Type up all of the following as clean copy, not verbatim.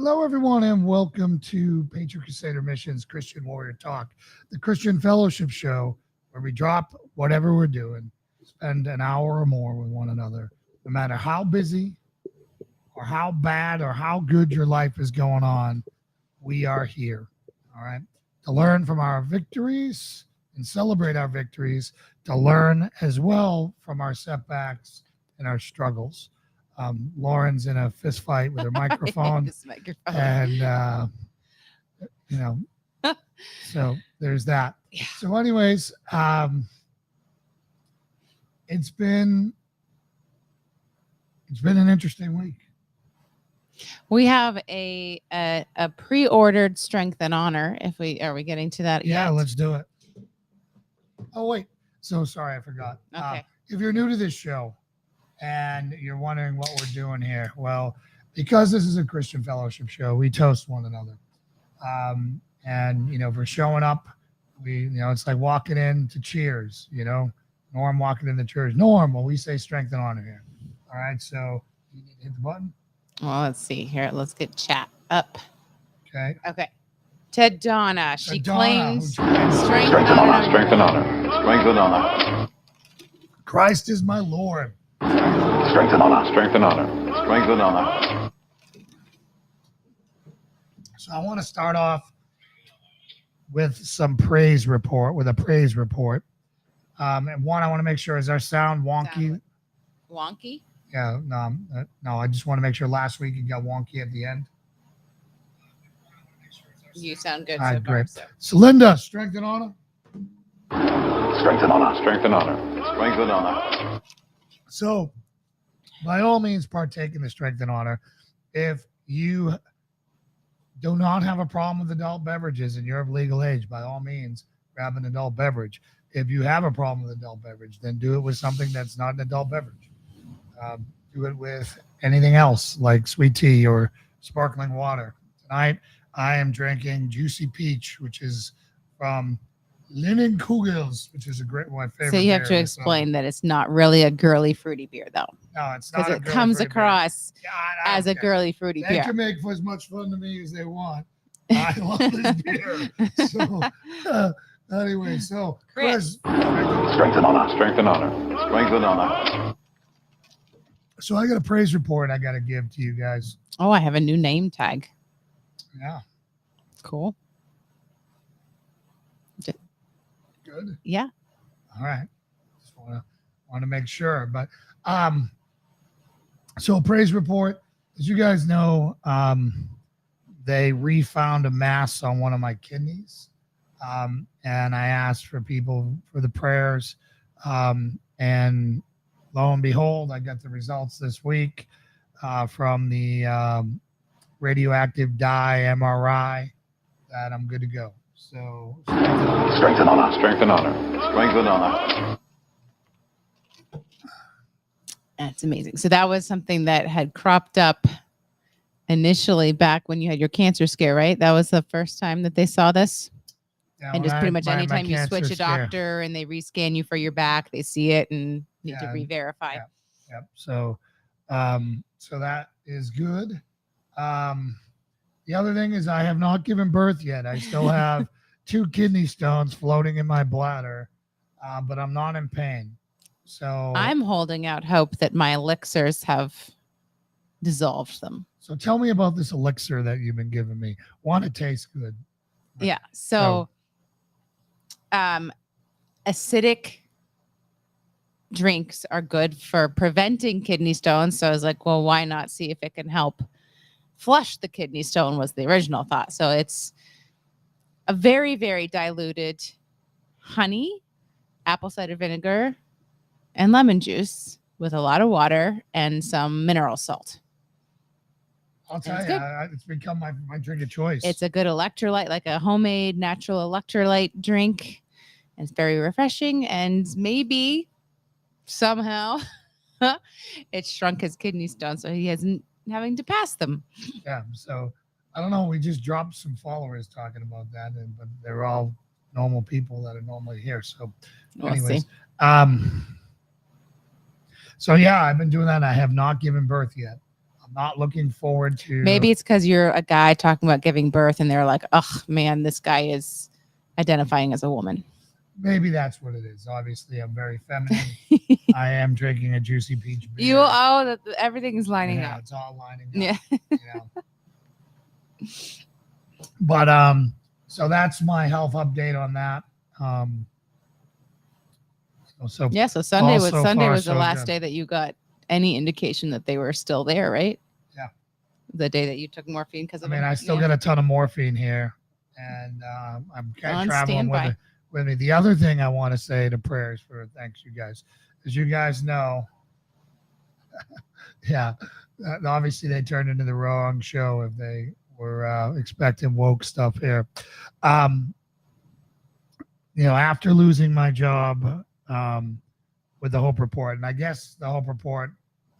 Hello, everyone, and welcome to Patriot Crusader Missions Christian Warrior Talk, the Christian Fellowship Show, where we drop whatever we're doing, spend an hour or more with one another, no matter how busy or how bad or how good your life is going on. We are here, all right, to learn from our victories and celebrate our victories, to learn as well from our setbacks and our struggles. Lauren's in a fist fight with her microphone, and so there's that. Yeah. So, anyways, it's been an interesting week. We have a pre-ordered Strength and Honor. Are we getting to that? Yeah, yet? let's do it. Oh wait, so sorry, I forgot. Okay. If you're new to this show and you're wondering what we're doing here, well, because this is a Christian fellowship show, we toast one another. And if we're showing up, it's like walking into Cheers. Norm walking into Cheers. Norm, well, we say Strength and Honor here. All right, so you need to hit the button. Well, let's see here. Let's get chat up. Okay. Ted Donna. She claims Strength and Honor. Strength and Honor. Strength and Honor. Christ is my Lord. Strength and Honor. Strength and Honor. Strength and Honor. So I want to start off with a praise report. And one, I want to make sure, is our sound wonky? Wonky? Yeah, no, I just want to make sure last week it got wonky at the end. You sound good. All right, so far, great. so. So Linda, Strength and Honor? Strength and Honor. Strength and Honor. Strength and Honor. So, by all means, partake in the Strength and Honor. If you do not have a problem with adult beverages and you're of legal age, by all means, grab an adult beverage. If you have a problem with adult beverage, then do it with something that's not an adult beverage. Do it with anything else like sweet tea or sparkling water. Tonight, I am drinking Juicy Peach, which is from Linen Kugels, which is my favorite. So you have to explain that it's not really a girly fruity beer, though. No, it's not. Because it comes across as a girly fruity They beer. can make as much fun to me as they want. I love this beer. So, anyway, Chris. Strength and Honor. Strength and Honor. Strength and Honor. So I got a praise report I got to give to you guys. Oh, I have a new name tag. Yeah. Cool. Good. Yeah. All right. Just want to make sure, but so praise report. As you guys know, they refound a mass on one of my kidneys, and I asked for people for the prayers, and lo and behold, I got the results this week from the radioactive dye MRI that I'm good to go. So Strength and Honor. Strength and Honor. Strength and Honor. That's amazing. So that was something that had cropped up initially back when you had your cancer scare, right? That was the first time that they saw this. Yeah, And just pretty much anytime you switch a scare. doctor and they rescan you for your back, they see it and need to re-verify. Yeah. Yep. So that is good. The other thing is I have not given birth yet. I still have 2 kidney stones floating in my bladder, but I'm not in pain. So I'm holding out hope that my elixirs have dissolved them. So tell me about this elixir that you've been giving me. One, it tastes good. Yeah. So acidic drinks are good for preventing kidney stones. So I was like, well, why not see if it can help flush the kidney stone, was the original thought. So it's a very, very diluted honey, apple cider vinegar, and lemon juice with a lot of water and some mineral salt. I'll tell you, it's become my drink of choice. It's a good electrolyte, like a homemade natural electrolyte drink. And it's very refreshing, and maybe somehow it shrunk his kidney stones so he isn't having to pass them. Yeah, so I don't know. We just dropped some followers talking about that, but they're all normal people that are normally here. So, anyways, so yeah, I've been doing that. I have not given birth yet. I'm not looking forward to. Maybe it's because you're a guy talking about giving birth and they're like, oh man, this guy is identifying as a woman. Maybe that's what it is. Obviously, I'm very feminine. I am drinking a juicy peach beer. Everything's lining Yeah, up. it's all lining up. Yeah. You know. But so that's my health update on that. So Yeah, so Sunday all was so Sunday far, was the so last good. day that you got any indication that they were still there, right? Yeah. The day that you took morphine because I of mean, them? I still got a ton of morphine here, and I'm On traveling standby. with me. The other thing I want to say to prayers for, thanks you guys, as you guys know, yeah, obviously they turned into the wrong show if they were expecting woke stuff here. After losing my job with the Hope Report, and I guess the Hope Report,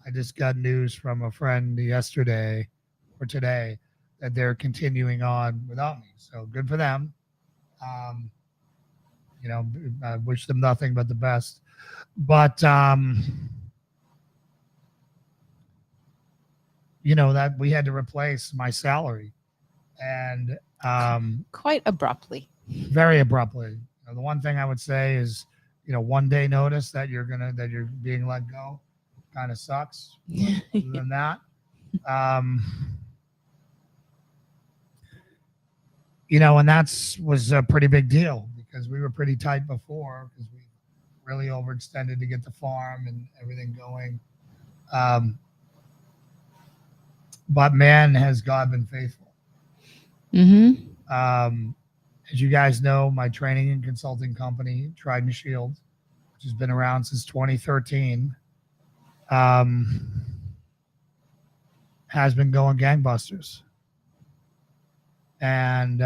I just got news from a friend yesterday or today that they're continuing on without me. So good for them. I wish them nothing but the best. But that we had to replace my salary, and Quite abruptly. very abruptly. The one thing I would say is, 1 day notice that you're being let go, kind of sucks. Other than that, and was a pretty big deal because we were pretty tight before because we really overextended to get the farm and everything going. But man, has God been faithful. Mm-hmm. As you guys know, my training and consulting company, Trident Shield, which has been around since 2013, has been going gangbusters. And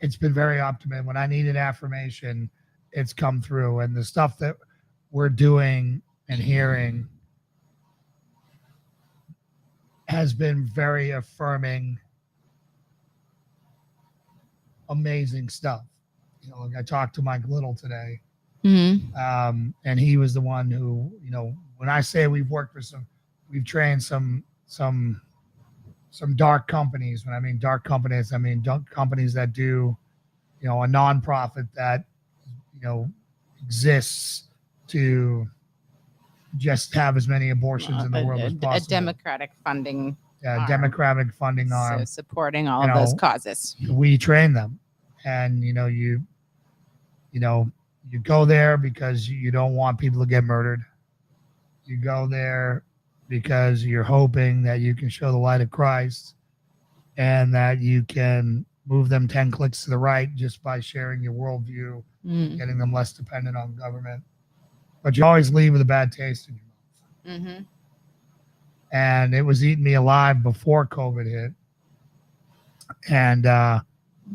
it's been very optimistic. When I needed affirmation, it's come through. And the stuff that we're doing and hearing has been very affirming, amazing stuff. Like I talked to Mike Little today, Mm-hmm. and he was the one who, when I say we've trained some dark companies. When I mean dark companies, I mean companies that do, a nonprofit that, exists to just have as many abortions in the world as possible. A democratic funding. Yeah, arm. Democratic funding arm. So supporting all of those causes. We train them, and you go there because you don't want people to get murdered. You go there because you're hoping that you can show the light of Christ, and that you can move them 10 clicks to the right just by sharing your worldview, getting them less dependent on government. But you always leave with a bad taste in your mouth. Mm-hmm. And it was eating me alive before COVID hit. And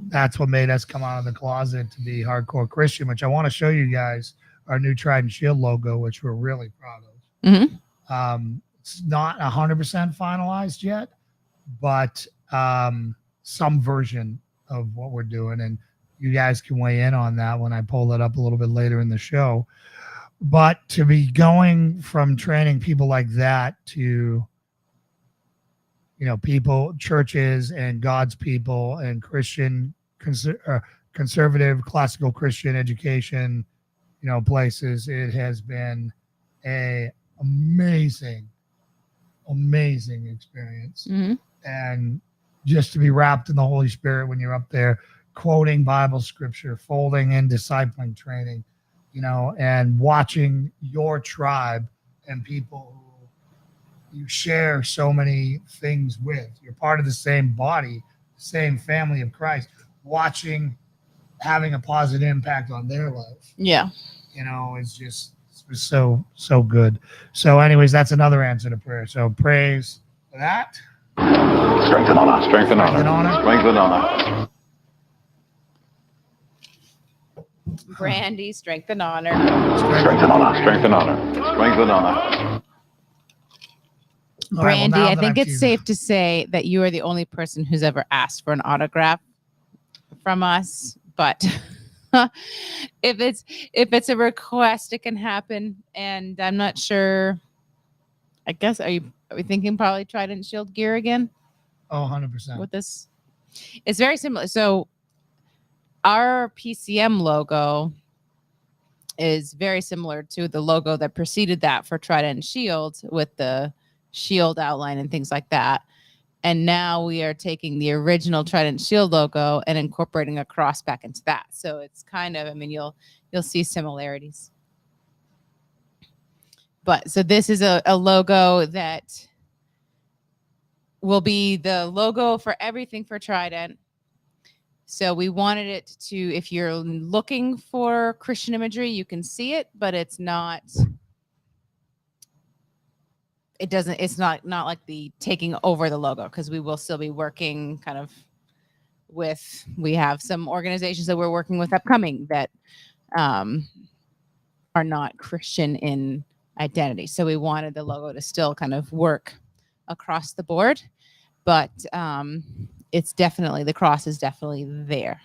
that's what made us come out of the closet to be hardcore Christian, which I want to show you guys our new Trident Shield logo, which we're really proud of. Mm-hmm. It's not 100% finalized yet, but some version of what we're doing. And you guys can weigh in on that when I pull that up a little bit later in the show. But to be going from training people like that to, people, churches and God's people and Christian, conservative, classical Christian education, places, it has been a amazing experience. Mm-hmm. And just to be wrapped in the Holy Spirit when you're up there quoting Bible scripture, folding in discipling training, and watching your tribe and people who you share so many things with. You're part of the same body, same family of Christ, having a positive impact on their life. Yeah. It's so good. So anyways, that's another answer to prayer. So praise for that. Strength and honor. Strength and honor. Strength and honor. Brandy, strength and honor. Strength and honor. Strength and honor. Strength and honor. Brandy, I think it's safe to say that you are the only person who's ever asked for an autograph from us, but if it's a request, it can happen. And I'm not sure. I guess are we thinking probably Trident Shield gear again? Oh, 100%. With this, it's very similar. So our PCM logo is very similar to the logo that preceded that for Trident Shield, with the shield outline and things like that. And now we are taking the original Trident Shield logo and incorporating a cross back into that. So it's kind of, I mean, you'll see similarities. But so this is a logo that will be the logo for everything for Trident. So we wanted it to, if you're looking for Christian imagery, you can see it, but it's not, it's not like the taking over the logo, because we will still be working kind of with, we have some organizations that we're working with upcoming that are not Christian in identity. So we wanted the logo to still kind of work across the board, but it's definitely, the cross is definitely there.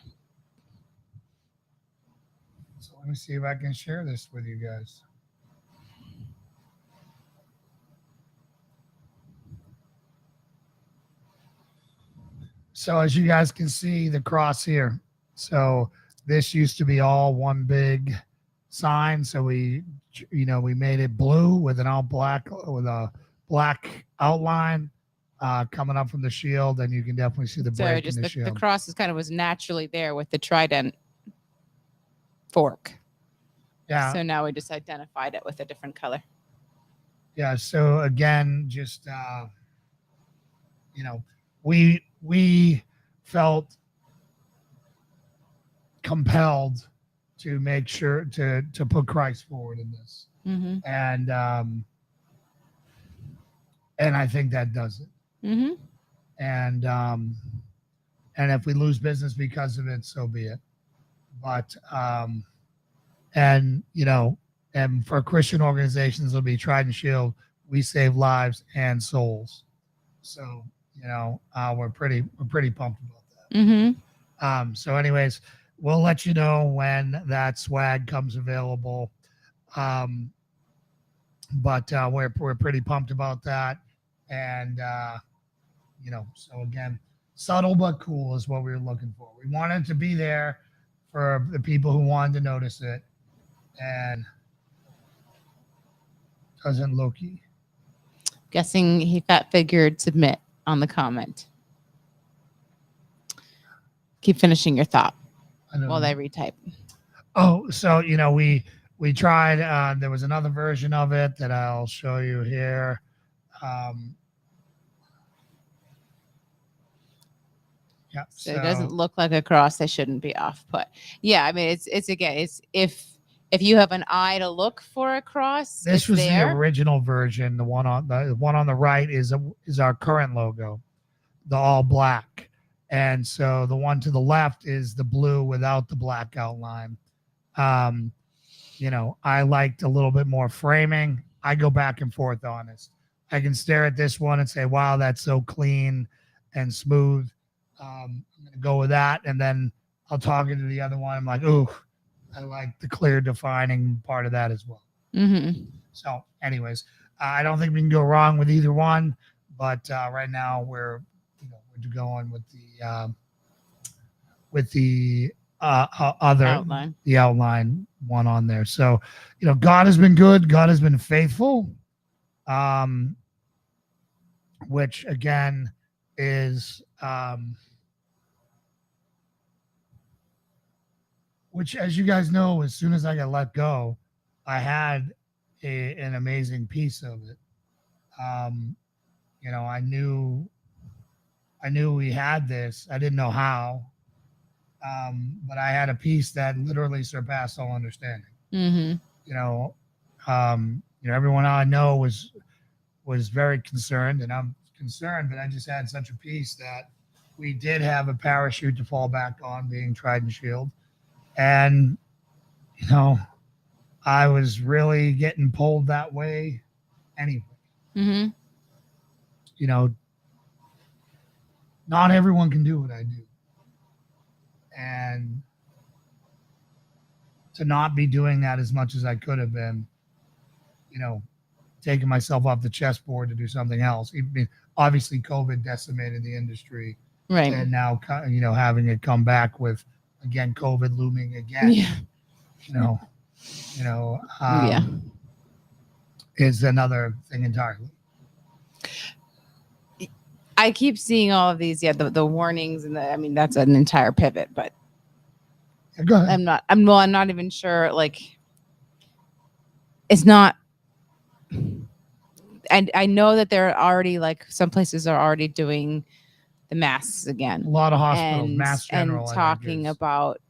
So let me see if I can share this with you guys. So as you guys can see, the cross here. So this used to be all one big sign. So we made it blue with an all black, with a black outline coming up from the shield, and you can definitely see the break in the shield. The cross is kind of was naturally there with the Trident fork. Yeah. So now we just identified it with a different color. Yeah. So again, just we felt compelled to make sure to put Christ forward in this, and I think that does it. And if we lose business because of it, so be it. But and for Christian organizations, it'll be Trident Shield. We save lives and souls. So we're pretty pumped about that. So anyways, we'll let you know when that swag comes available. But we're pretty pumped about that. And so again, subtle but cool is what we were looking for. We wanted to be there for the people who wanted to notice it, and doesn't Loki. Guessing he fat figured submit on the comment. Keep finishing your thought while I retype. Oh, so we tried. There was another version of it that I'll show you here. Yeah. So it doesn't look like a cross. They shouldn't be off put. Yeah, I mean it's if you have an eye to look for a cross. This was the original version. The one on the right is our current logo, the all black, and so the one to the left is the blue without the black outline. I liked a little bit more framing. I go back and forth on this. I can stare at this one and say, wow, that's so clean and smooth. I'm going to go with that. And then I'll talk into the other one. I'm like, ooh, I like the clear defining part of that as well. So anyways, I don't think we can go wrong with either one, but right now we're going with the other outline. The outline one on there. So, God has been good. God has been faithful. Which again is, which, as you guys know, as soon as I got let go, I had an amazing piece of it. I knew we had this. I didn't know how. But I had a piece that literally surpassed all understanding. Everyone I know was very concerned, and I'm concerned, but I just had such a piece that we did have a parachute to fall back on, being Trident Shield. And, I was really getting pulled that way anyway. Not everyone can do what I do. And to not be doing that as much as I could have been, taking myself off the chessboard to do something else. Obviously, COVID decimated the industry, Right. and now having it come back with again COVID looming again. Yeah. Yeah. Is another thing entirely. I keep seeing all of these, the warnings and that's an entire pivot, but Yeah, go ahead. I'm not even sure, like it's not. I know that there are already, like, some places are already doing the masks again. A lot of hospitals, and, Mass General, and I think, talking is- about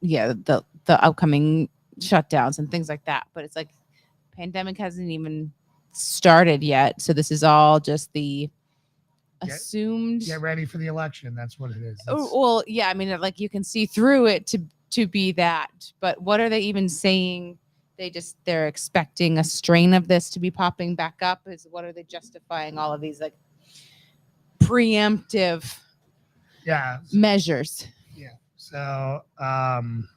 the upcoming shutdowns and things like that. But it's like pandemic hasn't even started yet, so this is all just the assumed. Get ready for the election. That's what it is. Well, yeah, like you can see through it to be that, but what are they even saying? They're expecting a strain of this to be popping back up. What are they justifying all of these, like, preemptive measures? Yeah. So I'm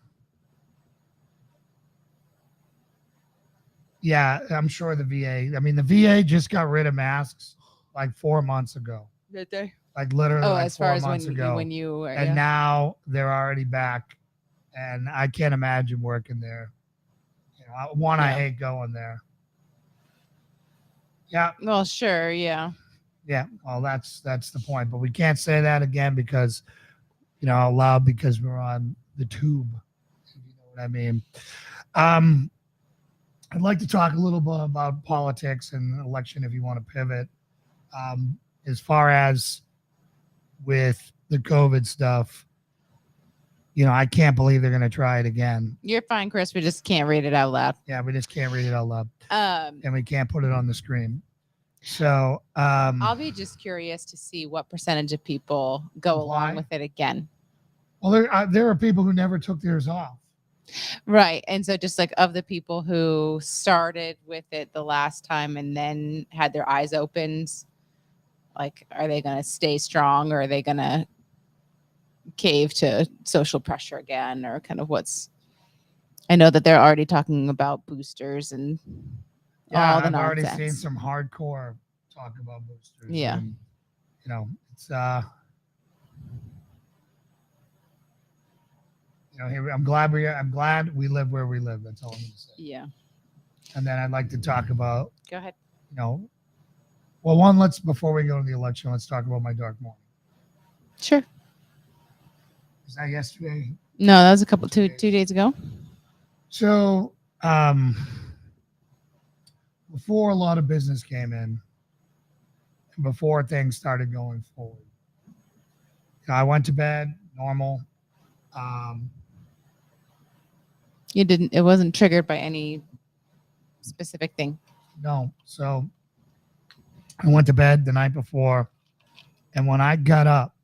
sure the VA. The VA just got rid of masks like 4 months ago. Did they? Like literally, like as far 4 as months ago. when you And now they're already back, and I can't imagine working there. I hate going there. Yeah. Well, sure, yeah. Yeah. Well, that's the point, but we can't say that again because, out loud, because we're on the tube. If you know what I mean. I'd like to talk a little bit about politics and election if you want to pivot. As far as with the COVID stuff, I can't believe they're going to try it again. You're fine, Chris. We just can't read it out loud. Yeah, we just can't read it out loud. And we can't put it on the screen. So I'll be just curious to see what percentage of people go along with it again. Well, there are people who never took theirs off. Right. And so just like of the people who started with it the last time and then had their eyes opened, like, are they going to stay strong, or are they going to cave to social pressure again, or kind of I know that they're already talking about boosters and all the I've nonsense. already seen some hardcore talk about boosters. Yeah. And, it's I'm glad we live where we live. That's all I'm going to say. Yeah. And then I'd like to talk about, Go ahead. well, before we go to the election, let's talk about my dark morning. Sure. Was that yesterday? No, that was two days ago. So, before a lot of business came in, and before things started going forward, I went to bed normal. It wasn't triggered by any specific thing. No. So I went to bed the night before, and when I got up,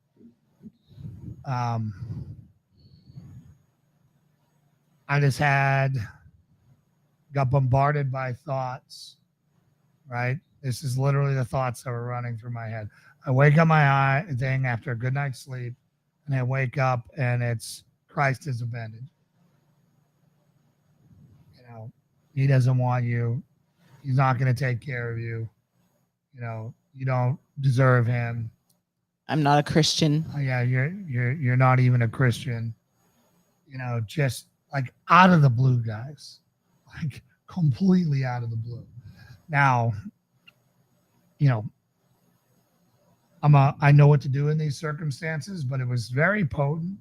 I just got bombarded by thoughts, right? This is literally the thoughts that were running through my head. I wake up my thing after a good night's sleep, and I wake up and it's Christ is abandoned. He doesn't want you. He's not going to take care of you. You don't deserve him. I'm not a Christian. Yeah, you're not even a Christian. Just like out of the blue, guys. Like completely out of the blue. Now, I know what to do in these circumstances, but it was very potent.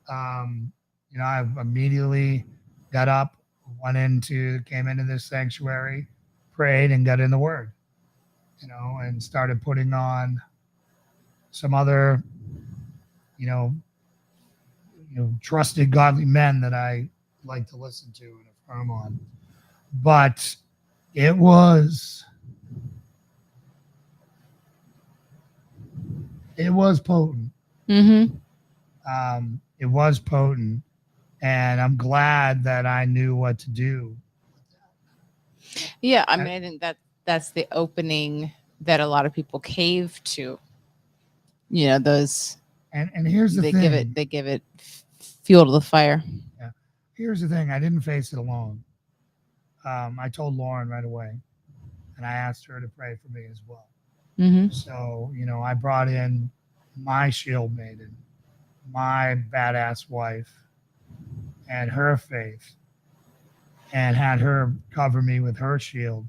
I immediately got up, came into this sanctuary, prayed, and got in the Word, and started putting on some other, trusted godly men that I like to listen to and affirm on. But it was potent. Mm-hmm. It was potent, and I'm glad that I knew what to do. Yeah, I think that's the opening that a lot of people cave to. Those. And here's the thing. They give it fuel to the fire. Yeah. here's the thing. I didn't face it alone. I told Lauren right away, and I asked her to pray for me as well. Mm-hmm. So, I brought in my Shieldmaiden, my badass wife, and her faith, and had her cover me with her shield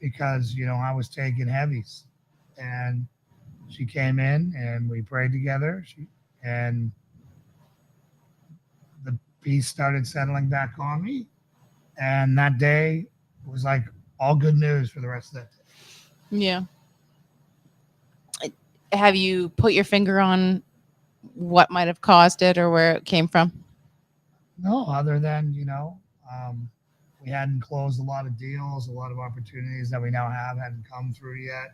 because, I was taking heavies. And she came in and we prayed together. And the peace started settling back on me. And that day was like all good news for the rest of that day. Yeah. Have you put your finger on what might have caused it or where it came from? No, other than, we hadn't closed a lot of deals, a lot of opportunities that we now have hadn't come through yet.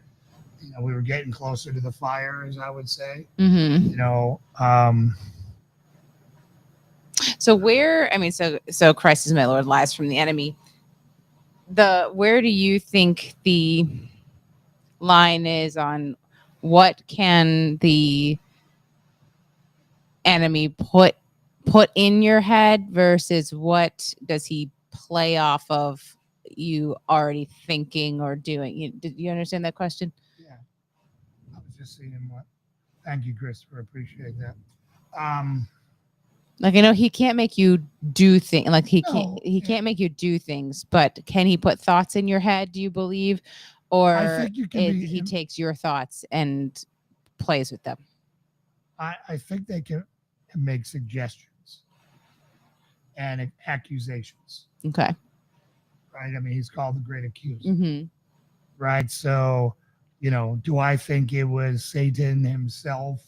We were getting closer to the fire, as I would say. Mm-hmm. So where, so Christ is my Lord lies from the enemy. Where do you think the line is on what can the enemy put in your head versus what does he play off of you already thinking or doing? Did you understand that question? Yeah, I was just seeing what. Thank you, Christopher. Appreciate that. Like, I know he can't make you do things. Like he No, can't make you do things, but can he put thoughts in your head? Do you believe, or I think you can he takes your thoughts and plays with them? I think they can make suggestions and accusations. Okay. Right. I mean, he's called the great accuser. Mm-hmm. Right. So, do I think it was Satan himself?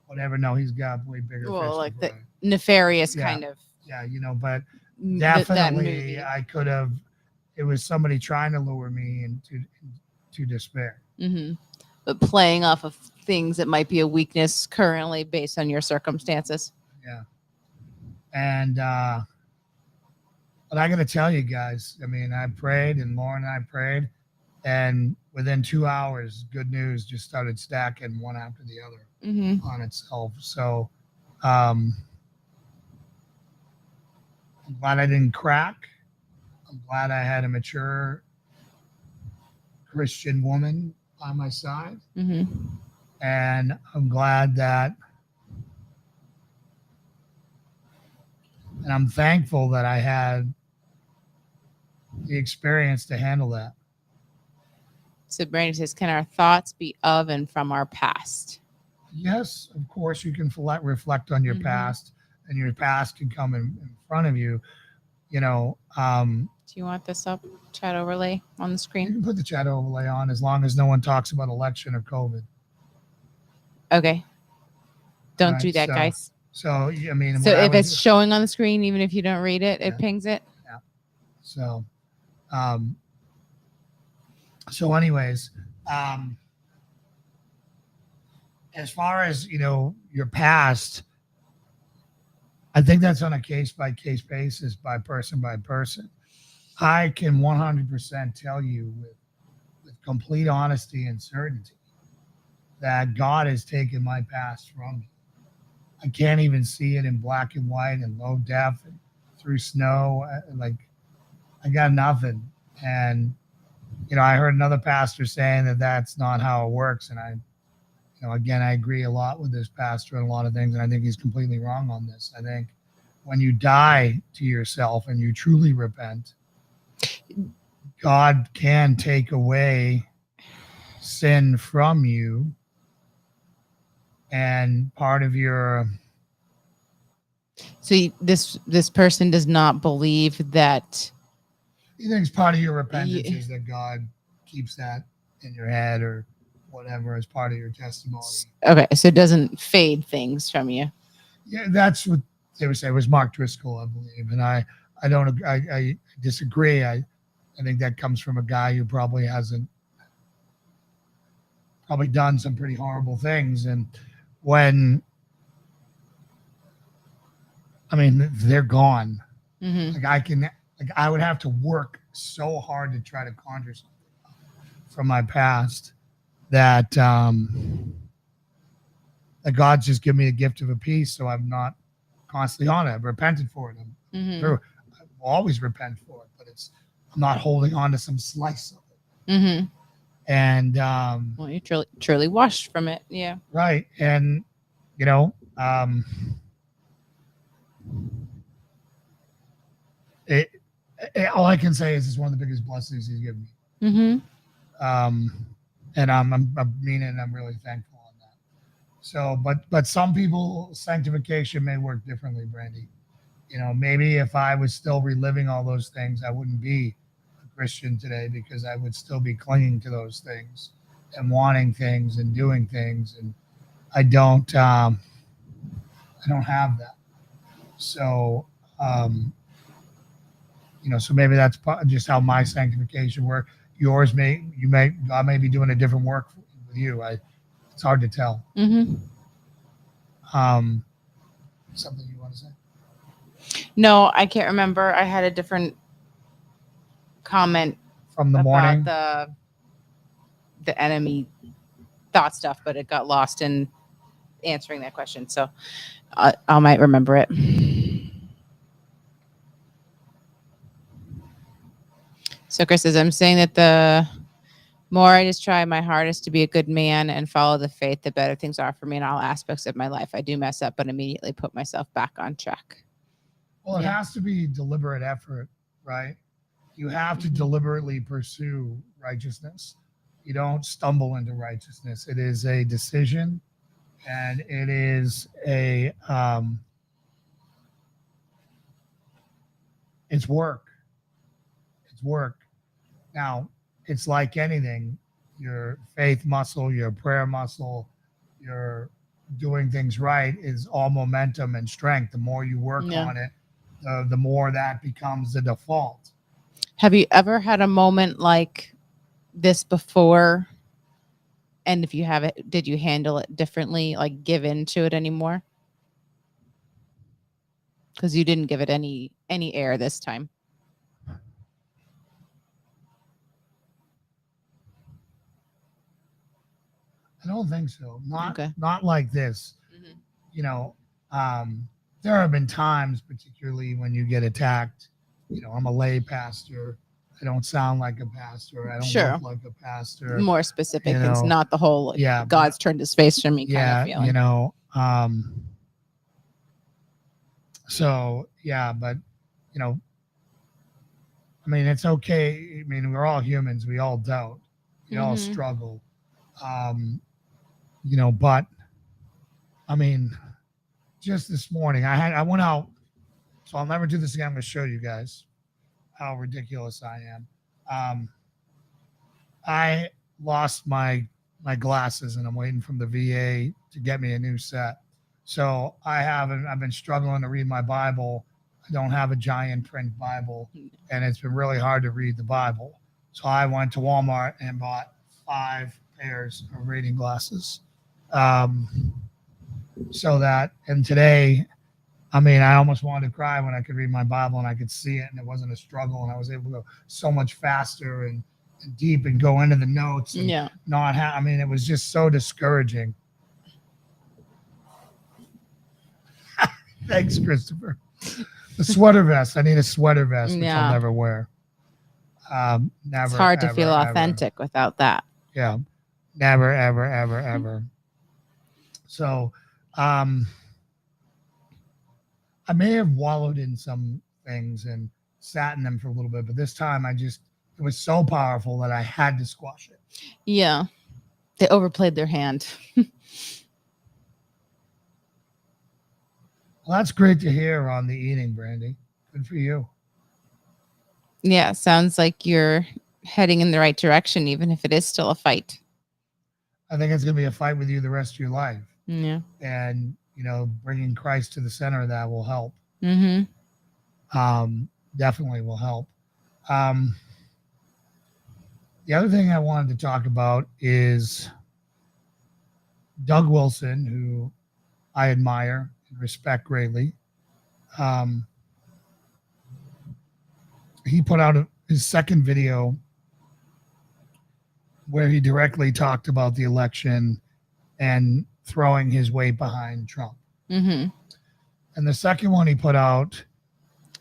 Whatever. No, he's got way bigger. Well, fish like to the fry. nefarious Yeah. kind of. Yeah, but that definitely movie. I could have. It was somebody trying to lure me into despair. Mm-hmm. But playing off of things that might be a weakness currently based on your circumstances. Yeah. And but I got to tell you guys, I mean, I prayed and Lauren and I prayed, and within 2 hours, good news just started stacking one after the other on itself. So I'm glad I didn't crack. I'm glad I had a mature Christian woman by my side. Mm-hmm. And I'm glad that, and I'm thankful that I had the experience to handle that. So Brandon says, can our thoughts be of and from our past? Yes, of course, you can reflect on your past, and your past can come in front of you. Do you want this up, chat overlay on the you screen? can put the chat overlay on as long as no one talks about election or COVID. Okay. Don't Right, do that, guys. So, I mean, So if it's showing on the screen, even if you don't read it, it pings it. Yeah. So, anyways, as far as, your past, I think that's on a case-by-case basis, by person. I can 100% tell you with complete honesty and certainty that God has taken my past from me. I can't even see it in black and white and low def and through snow. I got nothing. And, I heard another pastor saying that that's not how it works. And again, I agree a lot with this pastor on a lot of things. And I think he's completely wrong on this. I think when you die to yourself and you truly repent, God can take away sin from you. And part of your... So this person does not believe that... You think it's part of your repentance is that God keeps that in your head or whatever as part of your testimony. Okay, so it doesn't fade things from you. Yeah, that's what they would say. It was Mark Driscoll, I believe, and I disagree. I think that comes from a guy who probably done some pretty horrible things, and when they're gone. I would have to work so hard to try to conjure something from my past that God's just given me a gift of a peace. So I'm not constantly on it. I've repented for it. Mm-hmm. I will always repent for it, but I'm not holding on to some slice of it. Mm-hmm. And Well, you truly washed from it. Yeah. right, and it, all I can say is it's one of the biggest blessings He's given me. Mm-hmm. And I mean it, and I'm really thankful on that. So, but some people sanctification may work differently, Brandy. Maybe if I was still reliving all those things, I wouldn't be a Christian today, because I would still be clinging to those things and wanting things and doing things, and I don't have that. So, so maybe that's just how my sanctification works. Yours God may be doing a different work with you. It's hard to tell. Mm-hmm. Something you want to say? No, I can't remember. I had a different comment From the about morning? the enemy thought stuff, but it got lost in answering that question. So I might remember it. So Chris says, I'm saying that the more I just try my hardest to be a good man and follow the faith, the better things are for me in all aspects of my life. I do mess up, but immediately put myself back on track. Well, it has to be deliberate effort, right? You have to deliberately pursue righteousness. You don't stumble into righteousness. It is a decision, and it is it's work. It's work. Now, it's like anything, your faith muscle, your prayer muscle, your doing things right is all momentum and strength. The more you work on it, the more that becomes the default. Have you ever had a moment like this before? And if you have it, did you handle it differently, like give in to it anymore? Because you didn't give it any air this time. I don't think so. Not like this. Mm-hmm. There have been times, particularly when you get attacked. I'm a lay pastor. I don't sound like a pastor. I don't look like a pastor. More specific things, not the whole God's turned his face from me kind of feeling. So but I mean, it's okay. I mean, we're all humans. We all doubt. We all struggle. But I mean, just this morning, I went out, so I'll never do this again. I'm going to show you guys how ridiculous I am. I lost my glasses, and I'm waiting from the VA to get me a new set. So I've been struggling to read my Bible. I don't have a giant print Bible, and it's been really hard to read the Bible. So I went to Walmart and bought 5 pairs of reading glasses. So that, and today, I mean, I almost wanted to cry when I could read my Bible and I could see it, and it wasn't a struggle, and I was able to go so much faster and deep and go into the notes. And I mean, it was just so discouraging. Thanks, Christopher. The sweater vest. I need a sweater vest, which I'll never wear. Never. It's hard to feel authentic without that. Yeah. Never, ever, ever, ever. So, I may have wallowed in some things and sat in them for a little bit, but this time it was so powerful that I had to squash it. Yeah. They overplayed their hand. Well, that's great to hear on the eating, Brandy. Good for you. Yeah, sounds like you're heading in the right direction, even if it is still a fight. I think it's going to be a fight with you the rest of your life. Yeah. And, bringing Christ to the center of that will help. Mm-hmm. Definitely will help. The other thing I wanted to talk about is Doug Wilson, who I admire and respect greatly. He put out his second video where he directly talked about the election and throwing his weight behind Trump. Mm-hmm. And the second one he put out,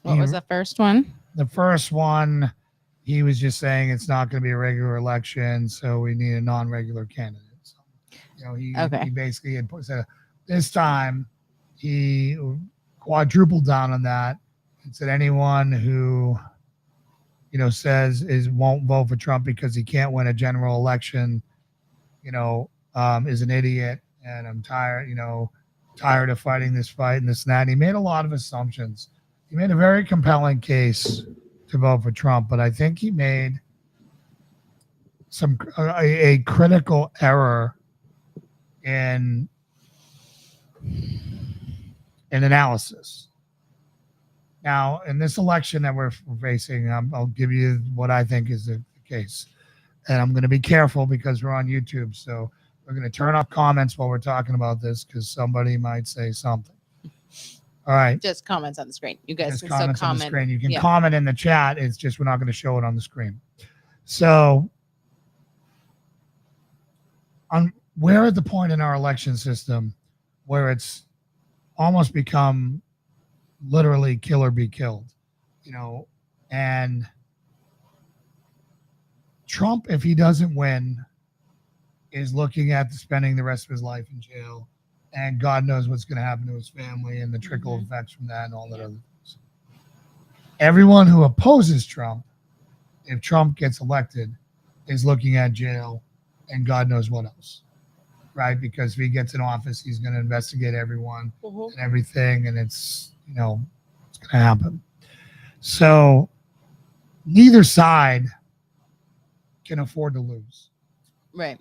What was the first one? the first one, he was just saying it's not going to be a regular election, so we need a non-regular candidate. So, he basically had said this time he quadrupled down on that and said anyone who says won't vote for Trump because he can't win a general election, is an idiot, and I'm tired of fighting this fight and this and that. And he made a lot of assumptions. He made a very compelling case to vote for Trump, but I think he made a critical error in analysis. Now, in this election that we're facing, I'll give you what I think is the case. And I'm going to be careful because we're on YouTube. So we're going to turn off comments while we're talking about this because somebody might say something. All right. Just comments on the screen. You guys Just can still comments on the comment. screen. You can comment in the chat. It's just we're not going to show it on the screen. So we're at the point in our election system where it's almost become literally kill or be killed, and Trump, if he doesn't win, is looking at spending the rest of his life in jail, and God knows what's going to happen to his family and the trickle effects from that and all that other things. Everyone who opposes Trump, if Trump gets elected, is looking at jail and God knows what else, right? Because if he gets in office, he's going to investigate everyone and everything, and it's it's going to happen. So neither side can afford to lose. Right.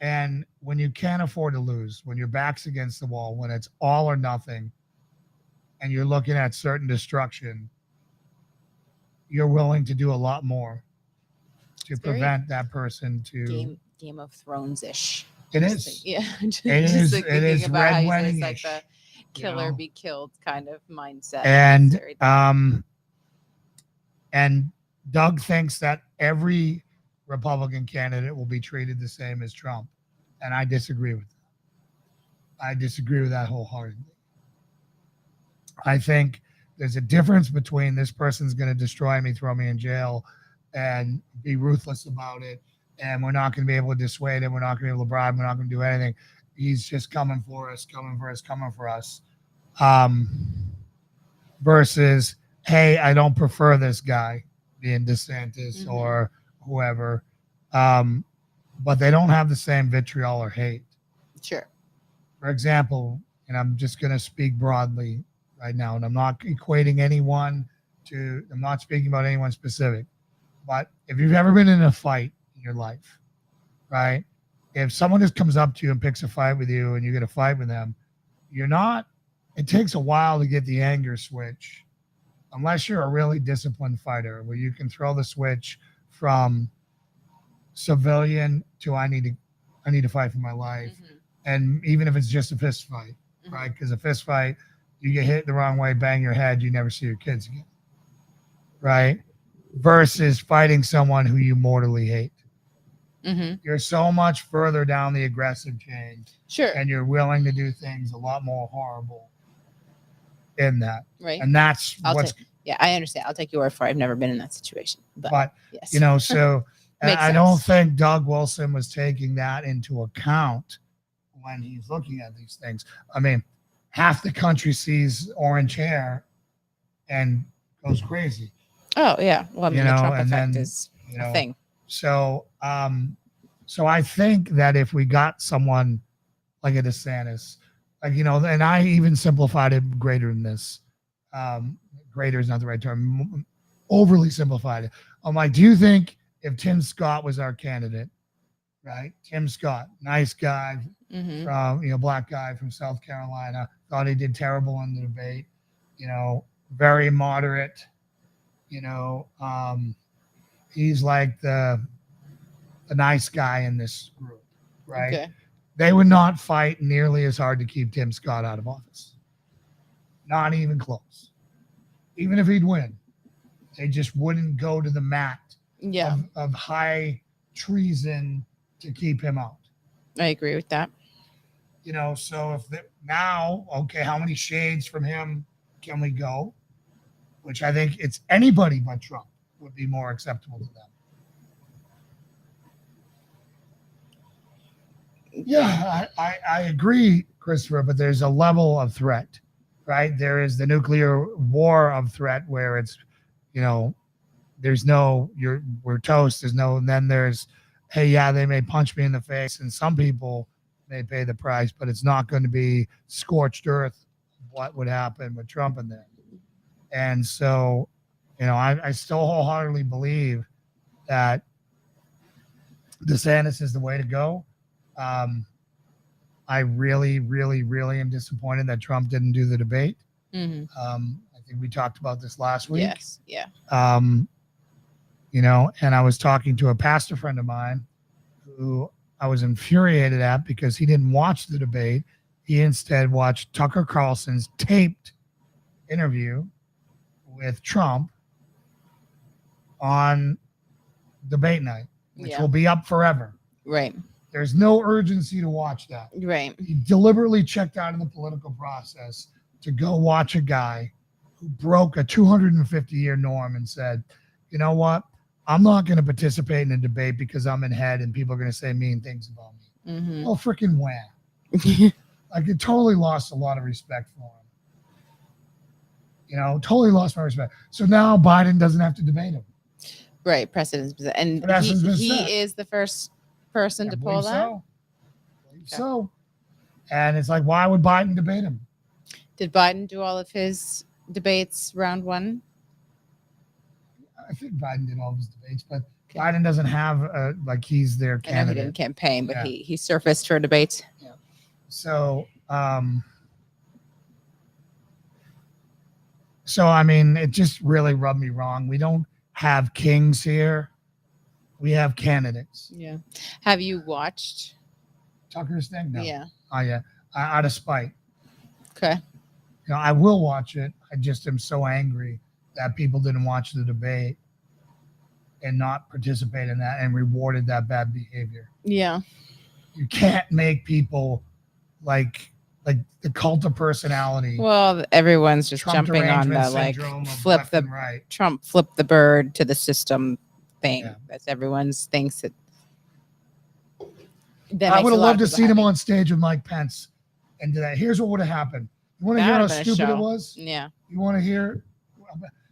And when you can't afford to lose, when your back's against the wall, when it's all or nothing, and you're looking at certain destruction, you're willing to do a lot more to prevent that person to Game of Thrones-ish. It is. Yeah. It is red wedding-ish. Like the kill or be killed kind of mindset. And Doug thinks that every Republican candidate will be treated the same as Trump. And I disagree with that. I disagree with that wholeheartedly. I think there's a difference between this person's going to destroy me, throw me in jail, and be ruthless about it. And we're not going to be able to dissuade him. We're not going to be able to bribe him. We're not going to do anything. He's just coming for us. Versus, hey, I don't prefer this guy, being DeSantis or whoever. But they don't have the same vitriol or hate. Sure. For example, and I'm just going to speak broadly right now, and I'm not equating anyone I'm not speaking about anyone specific. But if you've ever been in a fight in your life, right? If someone just comes up to you and picks a fight with you and you get a fight with them, it takes a while to get the anger switch, unless you're a really disciplined fighter where you can throw the switch from civilian to I need to fight for my life. And even if it's just a fist fight, right? Because a fist fight, you get hit the wrong way, bang your head, you never see your kids again, right? Versus fighting someone who you mortally hate. You're so much further down the aggressive chain. Sure. And you're willing to do things a lot more horrible in that. Right. And that's I understand. I'll take your word for it. I've never been in that situation. But yes. So I don't think Doug Wilson was taking that into account when he's looking at these things. I mean, half the country sees orange hair and goes crazy. Oh, yeah. Well, I mean, the Trump effect is a thing. So I think that if we got someone like a DeSantis, and I even simplified it greater than this. Greater is not the right term. Overly simplified it. I'm like, do you think if Tim Scott was our candidate, right? Tim Scott, nice guy, from black guy from South Carolina, thought he did terrible in the debate. Very moderate. He's like the nice guy in this group, right? Okay. They would not fight nearly as hard to keep Tim Scott out of office. Not even close. Even if he'd win, they just wouldn't go to the mat of high treason to keep him out. I agree with that. So if now, okay, how many shades from him can we go? Which I think it's anybody but Trump would be more acceptable to them. Yeah, I agree, Christopher, but there's a level of threat, right? There is the nuclear war of threat where it's, there's no, we're toast. There's no, and then there's, hey, yeah, they may punch me in the face, and some people may pay the price, but it's not going to be scorched earth. What would happen with Trump in there? And so, I still wholeheartedly believe that DeSantis is the way to go. I really, really, really am disappointed that Trump didn't do the debate. Mm-hmm. I think we talked about this last week. Yes. Yeah. And I was talking to a pastor friend of mine who I was infuriated at because he didn't watch the debate. He instead watched Tucker Carlson's taped interview with Trump on debate night, which will be up forever. Right. There's no urgency to watch that. Right. He deliberately checked out of the political process to go watch a guy who broke a 250-year norm and said, you know what? I'm not going to participate in a debate because I'm in head and people are going to say mean things about me. Mm-hmm. Oh, freaking wham. Like, it totally lost a lot of respect for him. Totally lost my respect. So now Biden doesn't have to debate him. Right. Precedent's been set. And he is the first person to pull that? So. And it's like, why would Biden debate him? Did Biden do all of his debates round one? I think Biden did all of his debates, but Biden doesn't have he's their candidate. I know he didn't campaign, but he surfaced for debates. Yeah. So, I mean, it just really rubbed me wrong. We don't have kings here. We have candidates. Yeah. Have you watched Tucker's thing? No. Yeah. Oh, yeah. Out of spite. Okay. I will watch it. I just am so angry that people didn't watch the debate and not participate in that and rewarded that bad behavior. Yeah. You can't make people like the cult of personality. Well, everyone's just Trump jumping on the Trump flip the bird to the system thing. Yeah. That's everyone's thinks that. I would have loved to see him on stage with Mike Pence and do that. Here's what would have happened. You want to hear how stupid it was? Yeah. You want to hear?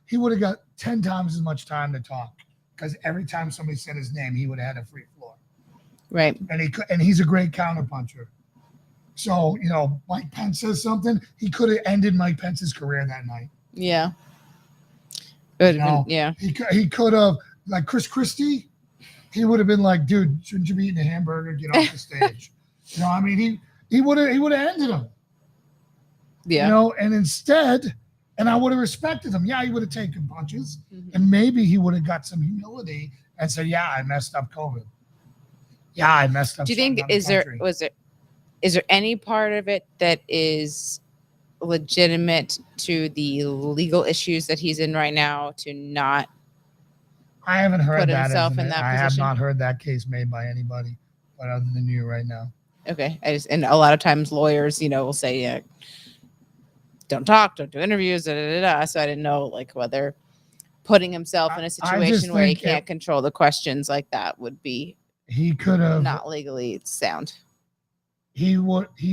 He would have got 10 times as much time to talk because every time somebody said his name, he would have had a free floor. Right. And he's a great counterpuncher. So, Mike Pence says something, he could have ended Mike Pence's career that night. Yeah. Yeah. He could have, like Chris Christie, he would have been like, dude, shouldn't you be eating a hamburger? Get off the stage. I mean, he would have ended him. Yeah. And instead, and I would have respected him. Yeah, he would have taken punches, and maybe he would have got some humility and said, "Yeah, I messed up COVID. Yeah, I messed up." Do you think is there any part of it that is legitimate to the legal issues that he's in right now to not? I haven't heard put that. Himself in that I position? have not heard that case made by anybody, but other than you right now. Okay, and a lot of times lawyers, will say, don't talk, don't do interviews, So I didn't know whether putting himself in a situation where he can't control the questions like that would be not legally sound. He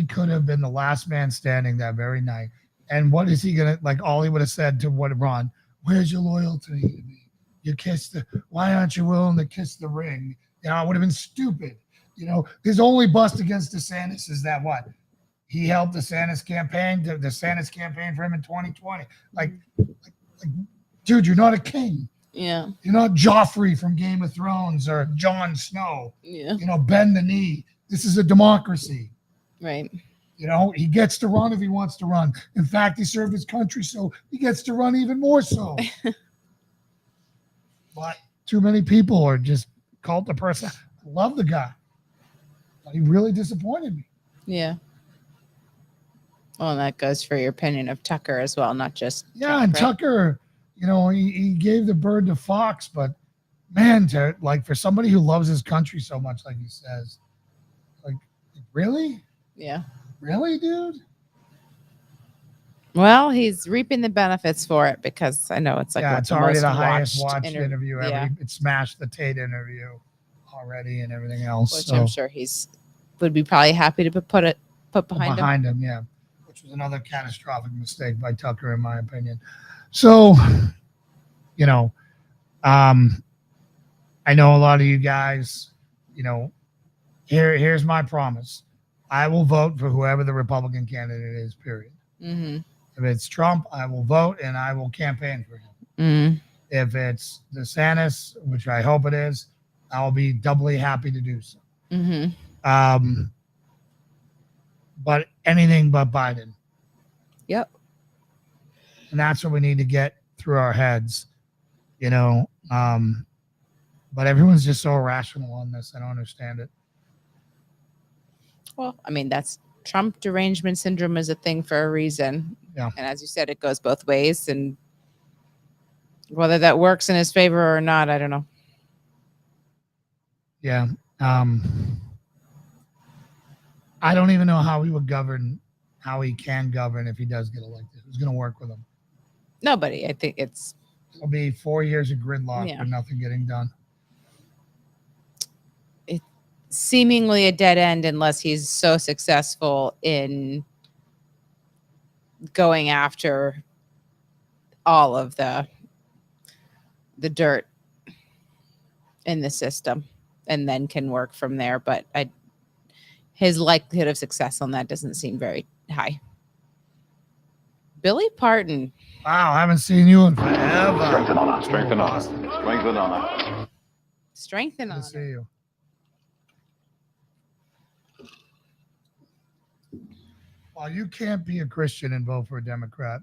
could have been the last man standing that very night. And what is he gonna all he would have said to Ron, where's your loyalty to me? You kissed why aren't you willing to kiss the ring? It would have been stupid. His only bust against DeSantis is that what? He helped DeSantis campaign for him in 2020. Like, dude, you're not a king. Yeah. You're not Joffrey from Game of Thrones or Jon Snow. Yeah. Bend the knee. This is a democracy. Right. He gets to run if he wants to run. In fact, he served his country, so he gets to run even more so. But too many people are just cult the person. I love the guy. But he really disappointed me. Yeah. Well, and that goes for your opinion of Tucker as well, not just Trump, and right? Tucker, he gave the bird to Fox, but man, for somebody who loves his country so much, like he says, really? Yeah. Really, dude? Well, he's reaping the benefits for it because I know it's like Yeah, what it's the already most the highest watched watched interview ever. Yeah, It smashed the Tate interview already and everything else. which so I'm sure he's would be probably happy to put behind him. yeah, which was another catastrophic mistake by Tucker, in my opinion. So, you know, I know a lot of you guys, you know, here's my promise. I will vote for whoever the Republican candidate is, period. Mm-hmm. If it's Trump, I will vote and I will campaign for him. Mm-hmm. If it's DeSantis, which I hope it is, I'll be doubly happy to do so. Mm-hmm. But anything but Biden. Yep. And that's what we need to get through our heads, you know. But everyone's just so irrational on this. I don't understand it. Well, I mean, that's Trump derangement syndrome is a thing for a reason. Yeah. And as you said, it goes both ways. And whether that works in his favor or not, I don't know. Yeah. I don't even know how he would govern, how he can govern if he does get elected. Who's going to work with him? Nobody. I think It'll be 4 years of gridlock with nothing getting done. It's seemingly a dead end unless he's so successful in going after all of the dirt in the system and then can work from there. But his likelihood of success on that doesn't seem very high. Billy Parton. Wow, I haven't seen you in forever. Strength and honor. Strength and honor. Strength and honor. Strength and Good honor. to see you. Well, you can't be a Christian and vote for a Democrat.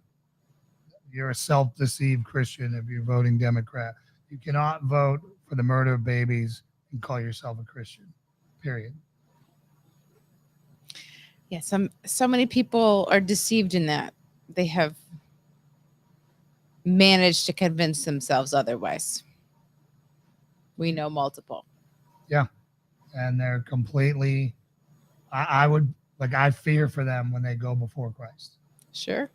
You're a self-deceived Christian if you're voting Democrat. You cannot vote for the murder of babies and call yourself a Christian. Period. Yeah, so many people are deceived in that. They have managed to convince themselves otherwise. We know multiple. Yeah. And they're completely, I would, like, I fear for them when they go before Christ. Sure.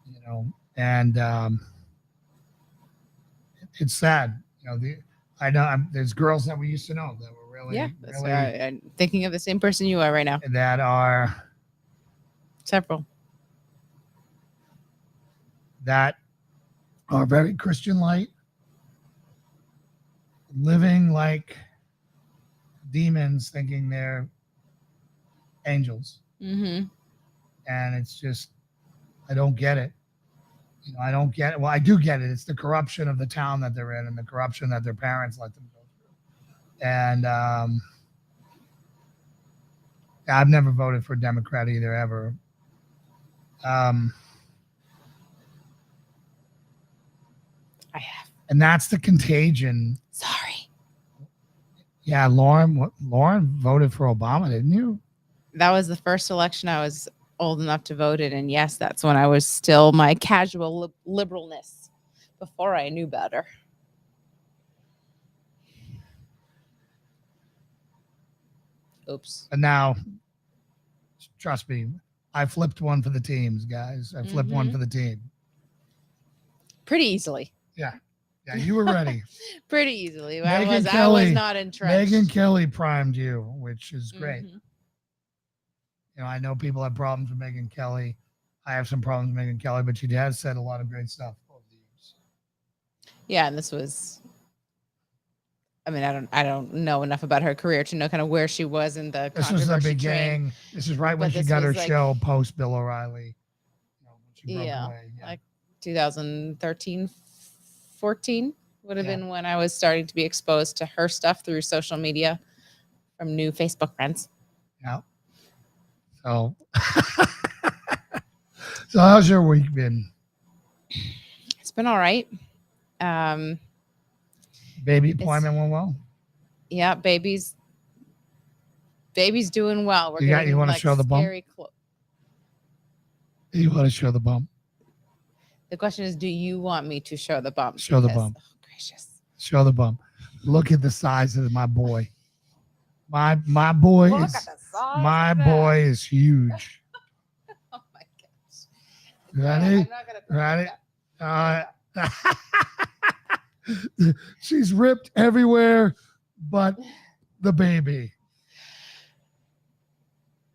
You know, and it's sad. You know, I know there's girls that we used to know that were really, really, I'm thinking of the same person you are right now. that are Several. That are very Christian light, living like demons, thinking they're angels. Mm-hmm. And it's just, I don't get it. You know, I don't get it. Well, I do get it. It's the corruption of the town that they're in and the corruption that their parents let them go through. And I've never voted for a Democrat either, ever. I have. And that's the contagion. Sorry. Yeah, Lauren voted for Obama, didn't you? That was the first election I was old enough to vote in. And yes, that's when I was still my casual liberalness before I knew better. Oops. And now, trust me, I flipped one for the teams, guys. I flipped one for the team. Pretty easily. Yeah. Yeah, you were ready. Pretty easily. I was not entrenched. Megyn Kelly primed you, which is great. You know, I know people have problems with Megyn Kelly. I have some problems with Megyn Kelly, but she has said a lot of great stuff over the years. Yeah, and this was, I mean, I don't know enough about her career to know kind of where she was in the This was the controversy beginning. train. This is right when But she this got her was like- show post Bill O'Reilly. You know, when she broke Yeah, away. like 2013, 14 would have Yeah. been when I was starting to be exposed to her stuff through social media from new Facebook friends. Yeah. So, so how's your week been? It's been all right. Baby appointment went well. Yeah, baby's doing well. We're You getting, want to like, show the bump? scary You want to show the bump? The question is, do you want me to show the bump? Show the Because- bump. Oh, gracious. Show the bump. Look at the size of my boy. My boy Look is at the saw My that. boy is huge. Oh my gosh. Ready? I'm not gonna put Ready? that. She's ripped everywhere but the baby.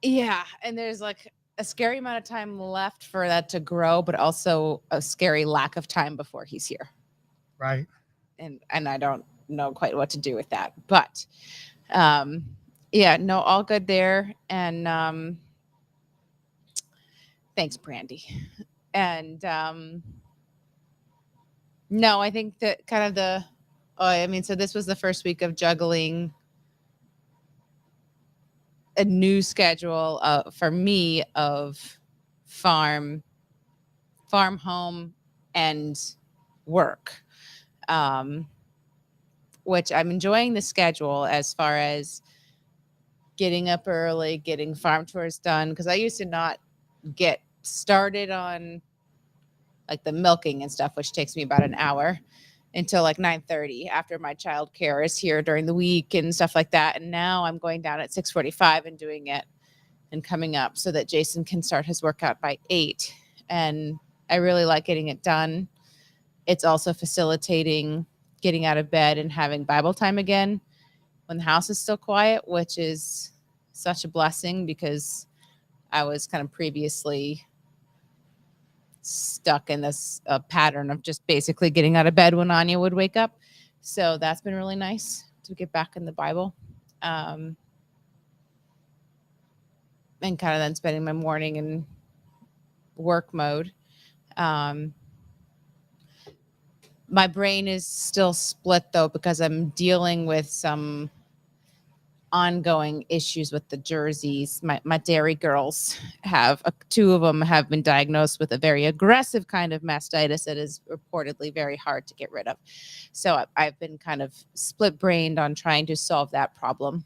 Yeah, and there's like a scary amount of time left for that to grow, but also a scary lack of time before he's here. Right. And I don't know quite what to do with that. But yeah, no, all good there. And thanks, Brandy. And no, I think that kind of so this was the first week of juggling a new schedule for me of farm home and work, which I'm enjoying the schedule as far as getting up early, getting farm tours done, because I used to not get started on like the milking and stuff, which takes me about an hour, until like 9:30 after my child care is here during the week and stuff like that. And now I'm going down at 6:45 and doing it and coming up so that Jason can start his workout by 8. And I really like getting it done. It's also facilitating getting out of bed and having Bible time again when the house is still quiet, which is such a blessing because I was kind of previously stuck in this pattern of just basically getting out of bed when Anya would wake up. So that's been really nice to get back in the Bible. And kind of then spending my morning in work mode. My brain is still split though, because I'm dealing with some ongoing issues with the jerseys. My dairy girls have two of them have been diagnosed with a very aggressive kind of mastitis that is reportedly very hard to get rid of. So I've been kind of split brained on trying to solve that problem,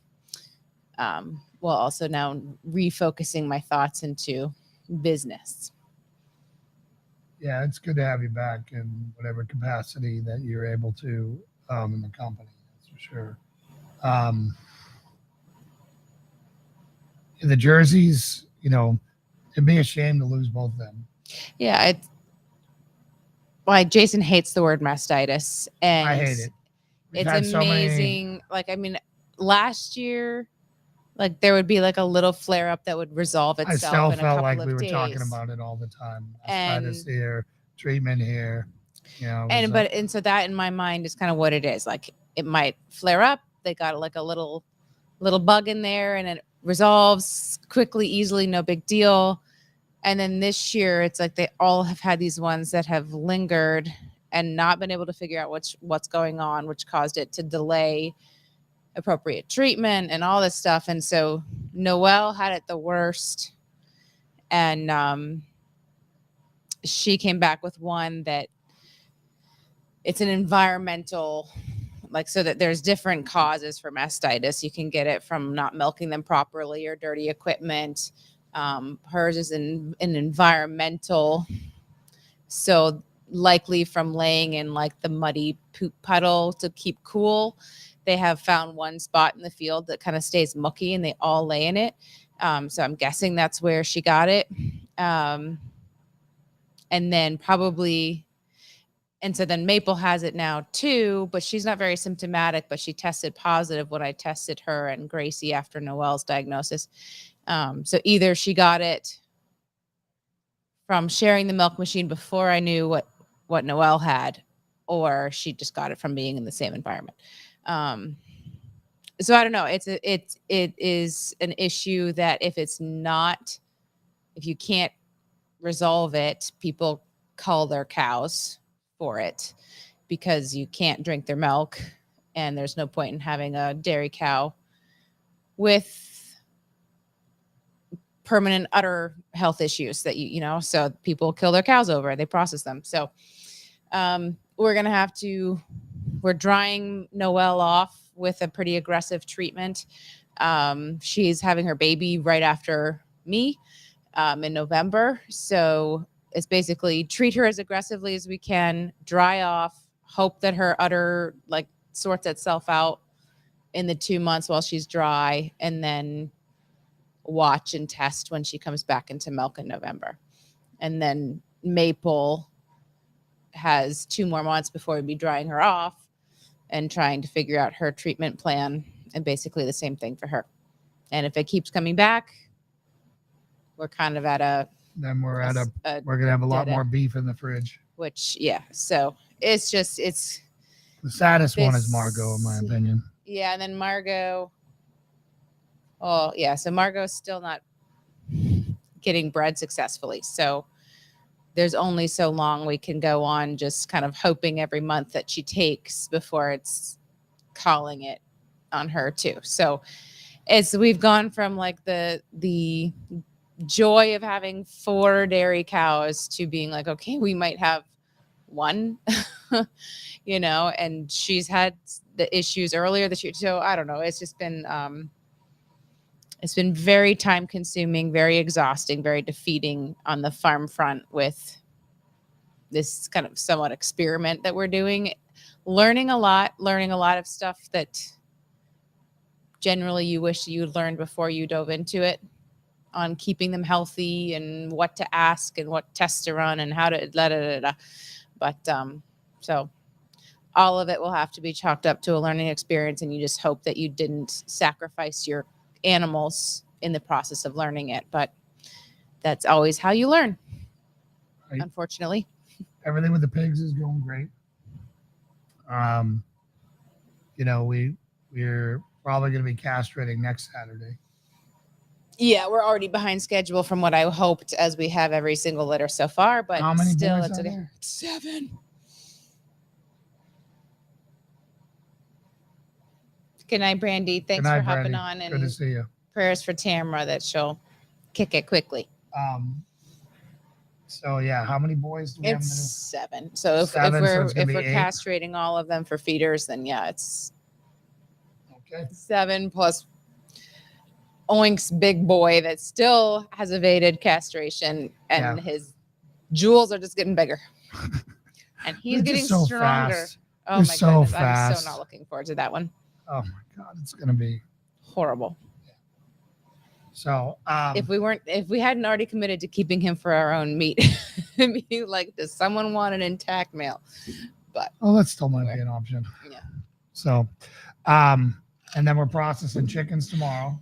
while also now refocusing my thoughts into business. Yeah, it's good to have you back in whatever capacity that you're able to in the company. That's for sure. The jerseys, it'd be a shame to lose both of them. Yeah, Jason hates the word mastitis, and I hate it. It's amazing. Last year, like there would be like a little flare up that would resolve itself. I still in a felt couple like of we were days. talking about it all the time. And Mastitis here, treatment here. And so that in my mind is kind of what it is. Like it might flare up. They got like a little bug in there, and it resolves quickly, easily, no big deal. And then this year, it's like they all have had these ones that have lingered and not been able to figure out what's going on, which caused it to delay appropriate treatment and all this stuff. And so Noelle had it the worst, and she came back with one that it's an environmental, so that there's different causes for mastitis. You can get it from not milking them properly or dirty equipment. Hers is an environmental, so likely from laying in like the muddy poop puddle to keep cool. They have found one spot in the field that kind of stays mucky, and they all lay in it. So I'm guessing that's where she got it. And then probably, and so then Maple has it now too, but she's not very symptomatic, but she tested positive when I tested her and Gracie after Noelle's diagnosis. So either she got it from sharing the milk machine before I knew what Noelle had, or she just got it from being in the same environment. So I don't know. It is an issue that if you can't resolve it, people cull their cows for it because you can't drink their milk, and there's no point in having a dairy cow with permanent utter health issues that so people kill their cows over, they process them. So we're drying Noelle off with a pretty aggressive treatment. She's having her baby right after me in November. So it's basically treat her as aggressively as we can, dry off, hope that her udder sorts itself out in the 2 months while she's dry, and then watch and test when she comes back into milk in November. And then Maple has 2 more months before we'd be drying her off and trying to figure out her treatment plan, and basically the same thing for her. And if it keeps coming back, we're kind of at a Then we're going to have a lot dead more end. beef in the fridge. Which, yeah. So it's The saddest one is Margot, in my opinion. Yeah. And then Margot. Oh, yeah. So Margot's still not getting bred successfully. So there's only so long we can go on just kind of hoping every month that she takes before it's calling it on her too. So we've gone from like the joy of having 4 dairy cows to being like, okay, we might have 1, and she's had the issues earlier this year. So I don't know. It's just been, it's been very time consuming, very exhausting, very defeating on the farm front with this kind of somewhat experiment that we're doing, learning a lot of stuff that generally you wish you'd learned before you dove into it, on keeping them healthy and what to ask and what tests to run and how to But so all of it will have to be chalked up to a learning experience, and you just hope that you didn't sacrifice your animals in the process of learning it. But that's always how you learn, Right. Unfortunately. Everything with the pigs is going great. We're probably going to be castrating next Saturday. Yeah, we're already behind schedule from what I hoped, as we have every single litter so far. But How many still, boys it's are okay. there? 7. Good night, Brandy. Thanks Good night, for hopping Brandy. on, Good to and see you. prayers for Tamara that she'll kick it quickly. So yeah, how many boys do we have? It's 7. So if 7, so we're it's gonna be 8. castrating all of them for feeders, then yeah, it's Okay. 7 plus Oink's big boy that still has evaded castration, and his jewels are just getting bigger. And he's They're getting just so stronger. fast. Oh They're my so goodness. I'm fast. so not looking forward to that one. Oh my God, it's gonna be Horrible. so. If we hadn't already committed to keeping him for our own meat, it'd be like, does someone want an intact male? But that still might be an option. yeah. So, and then we're processing chickens tomorrow.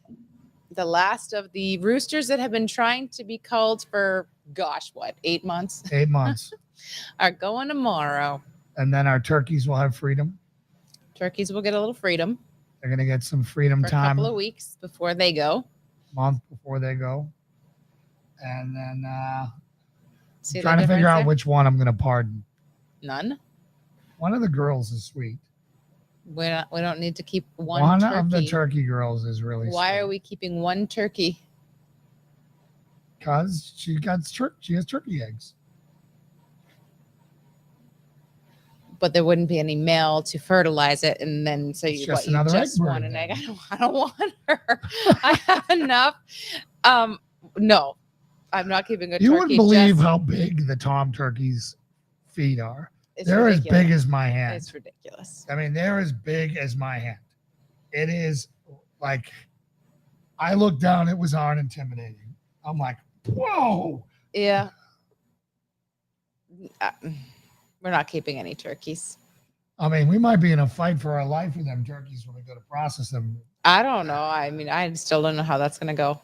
The last of the roosters that have been trying to be culled for, 8 months 8 months. are going tomorrow. And then our turkeys will have freedom. Turkeys will get a little freedom They're gonna get some freedom for a time. couple of weeks before they go. Month before they go. And then See the trying to figure difference out there? which one I'm gonna pardon. None. One of the girls is sweet. We don't need to keep One turkey. of the turkey girls is really Why sweet. are we keeping one turkey? Because she has turkey eggs. But there wouldn't be any male to fertilize it, and then so It's you just you another egg just want bird an egg. then. I don't want her. I have enough. No, I'm not keeping a turkey. You wouldn't believe just- how big the tom turkey's feet are. it's They're as ridiculous. big as my hand. It's ridiculous. I mean, they're as big as my hand. It is like, I looked down, it was intimidating. I'm like, whoa. Yeah. We're not keeping any turkeys. I mean, we might be in a fight for our life with them turkeys when we go to process them. I don't know. I mean, I still don't know how that's gonna go.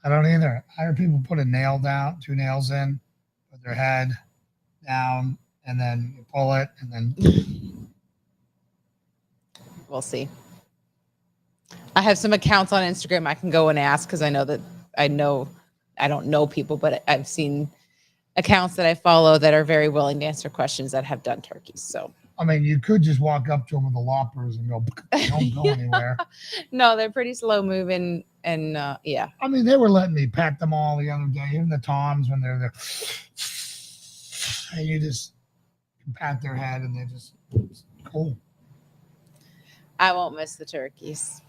I don't either. I heard people put a nail down, 2 nails in, put their head down, and then you pull it, and then We'll see. I have some accounts on Instagram I can go and ask, because I don't know people, but I've seen accounts that I follow that are very willing to answer questions that have done turkeys. So I mean, you could just walk up to them with the loppers and go, don't go anywhere. no, they're pretty slow moving, and yeah. I mean, they were letting me pet them all the other day, even the toms when they're there. And you just pat their head and they're just cool. I won't miss the turkeys.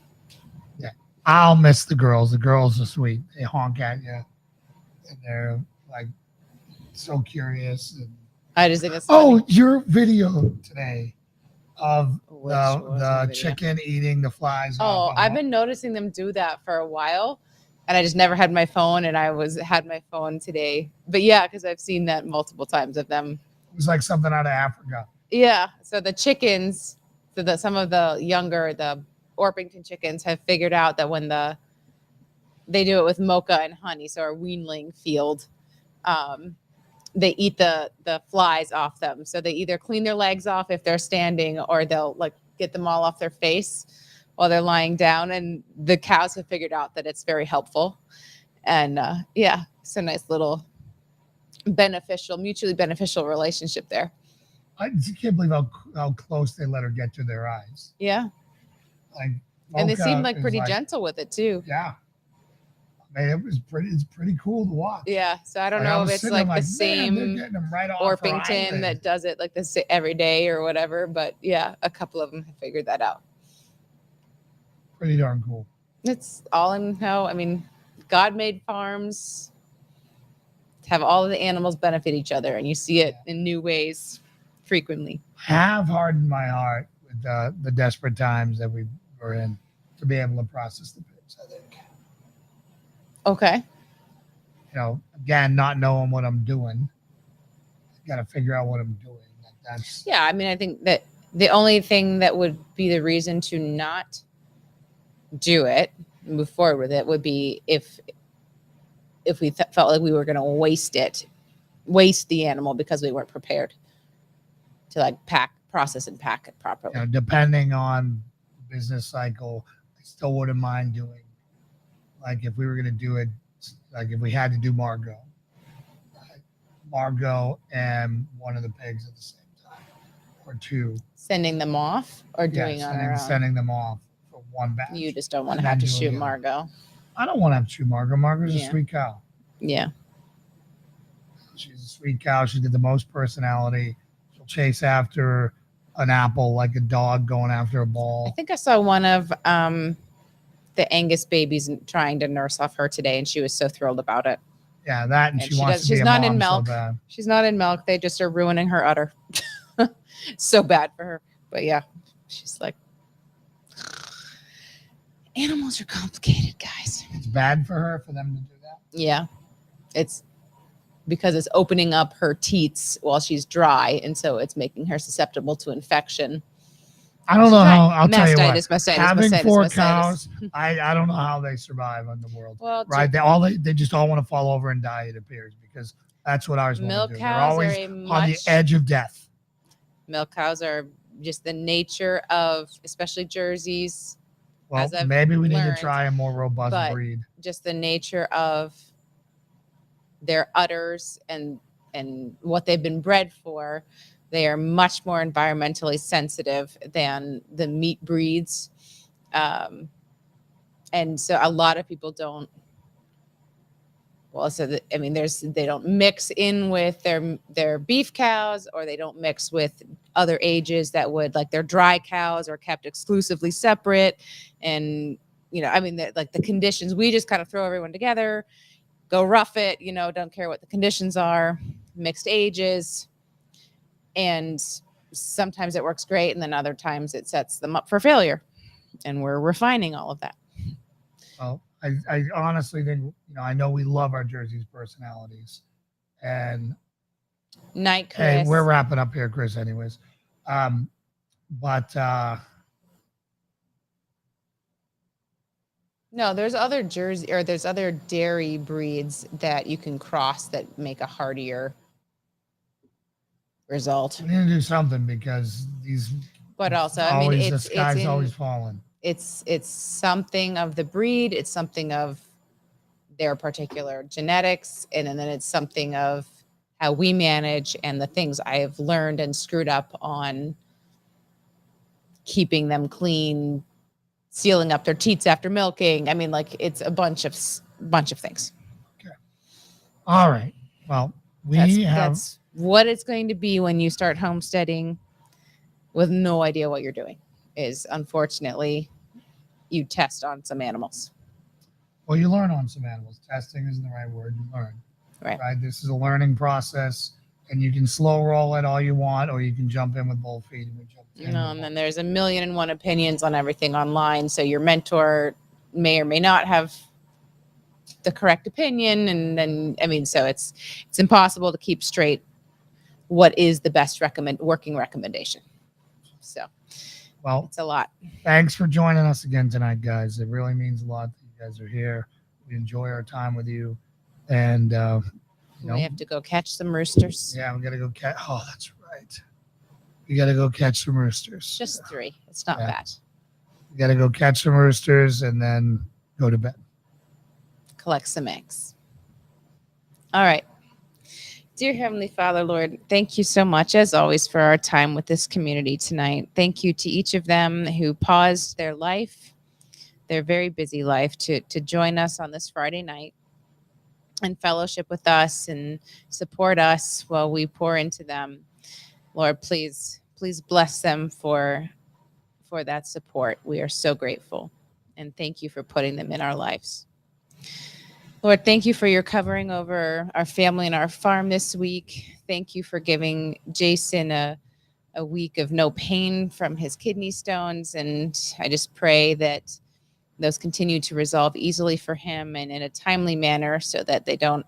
I'll miss the girls. The girls are sweet. They honk at you. And they're like so curious. And, I just think it's oh, funny. your video today of Which was the video? chicken eating the flies. Oh, off of I've it. been noticing them do that for a while. and I just never had my phone, and had my phone today. But yeah, because I've seen that multiple times of them. It was like something out of Africa. Yeah. So the chickens, some of the Orpington chickens have figured out that when they do it with mocha and honey, so our weanling field, they eat the flies off them. So they either clean their legs off if they're standing, or they'll like get them all off their face while they're lying down. And the cows have figured out that it's very helpful. And yeah, it's a nice little mutually beneficial relationship there. I just can't believe how close they let her get to their eyes. Yeah. Like, And they Mocha seem like is pretty gentle with it too. Yeah. I mean, it's pretty cool to watch. Yeah. So I don't know if it's like the same right Orpington that does it like this every day or whatever. But yeah, a couple of them have figured that out. Pretty darn cool. It's all in how, I mean, God made farms to have all of the animals benefit each other, and you see it in new ways frequently. Have hardened my heart with the desperate times that we were in to be able to process the pigs, I think. Okay. You know, again, not knowing what I'm doing. Got to figure out what I'm doing. Yeah, I mean, I think that the only thing that would be the reason to not do it, move forward with it, would be if we felt like we were going to waste the animal because we weren't prepared to like process and pack it properly. You know, depending on the business cycle, I still wouldn't mind doing, like if we were going to do it, like if we had to do Margot and one of the pigs at the same time, or two. Sending them off or doing on their own? Sending them off for one batch. You just don't want to have to shoot Margot. I don't want to have to shoot Margot. Margot's a sweet cow. Yeah. She's a sweet cow. She's got the most personality. She'll chase after an apple like a dog going after a ball. I think I saw one of the Angus babies trying to nurse off her today, and she was so thrilled about it. Yeah, that and she wants to be she's a not mom in milk. so bad. She's not in milk. They just are ruining her udder. So bad for her. But yeah, she's like, animals are complicated, guys. It's bad for her for them to do that. Yeah. It's because it's opening up her teats while she's dry, and so it's making her susceptible to infection. I don't know how. I'll tell you what. Having four cows, I don't know how they survive in the world. Well, right? They just all want to fall over and die. It appears because that's what ours want to do. They're always on the edge of death. Milk cows are just the nature of, especially Jerseys. Well, maybe we need to try a more robust breed. Just the nature of their udders and what they've been bred for. They are much more environmentally sensitive than the meat breeds. And so a lot of people don't. Well, they don't mix in with their beef cows, or they don't mix with other ages that would, like their dry cows are kept exclusively separate. And, the conditions, we just kind of throw everyone together, go rough it, don't care what the conditions are, mixed ages. And sometimes it works great, and then other times it sets them up for failure. And we're refining all of that. Well, I honestly think, I know we love our Jersey's personalities. And night, Chris. Hey, we're wrapping up here, Chris, anyways. No, there's other there's other dairy breeds that you can cross that make a hardier result. We need to do something because these. But also, the sky's always falling. It's something of the breed. It's something of their particular genetics, and then it's something of how we manage and the things I have learned and screwed up on keeping them clean, sealing up their teats after milking. It's a bunch of things. Okay. All right. Well, that's what it's going to be when you start homesteading with no idea what you're doing. Is unfortunately you test on some animals. Well, you learn on some animals. Testing isn't the right word. You learn. Right. This is a learning process, and you can slow roll it all you want, or you can jump in with both feet. And then there's 1,000,001 opinions on everything online. So your mentor may or may not have the correct opinion. And then, I mean, so it's impossible to keep straight what is the best working recommendation. So Well, it's a lot. thanks for joining us again tonight, guys. It really means a lot that you guys are here. We enjoy our time with you. And, We have to go catch some roosters. yeah, we got to go catch. Oh, that's right. We got to go catch some roosters. Just 3. It's not Yeah. bad. We got to go catch some roosters and then go to bed. Collect some eggs. All right. Dear Heavenly Father, Lord, thank you so much, as always, for our time with this community tonight. Thank you to each of them who paused their life, their very busy life, to join us on this Friday night and fellowship with us and support us while we pour into them. Lord, please bless them for that support. We are so grateful. And thank you for putting them in our lives. Lord, thank you for your covering over our family and our farm this week. Thank you for giving Jason a week of no pain from his kidney stones. And I just pray that those continue to resolve easily for him and in a timely manner so that they don't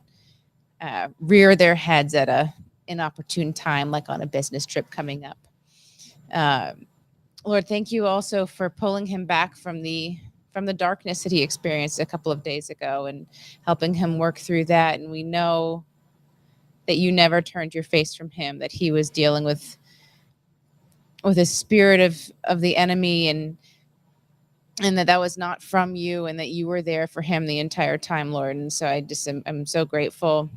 rear their heads at an inopportune time, like on a business trip coming up. Lord, thank you also for pulling him back from the darkness that he experienced a couple of days ago and helping him work through that. And we know that you never turned your face from him, that he was dealing with a spirit of the enemy and that was not from you, and that you were there for him the entire time, Lord. And so I'm so grateful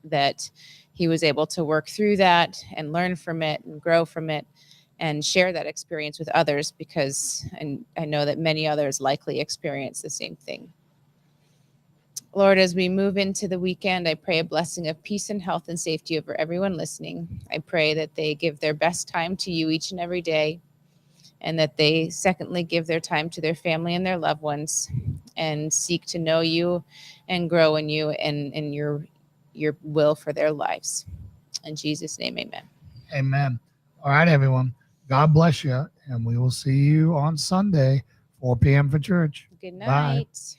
that he was able to work through that and learn from it and grow from it and share that experience with others, because I know that many others likely experience the same thing. Lord, as we move into the weekend, I pray a blessing of peace and health and safety over everyone listening. I pray that they give their best time to you each and every day, and that they, secondly, give their time to their family and their loved ones and seek to know you and grow in you and your will for their lives. In Jesus' name, amen. Amen. All right, everyone. God bless you. And we will see you on Sunday, 4 p.m. for church. Good Bye. night.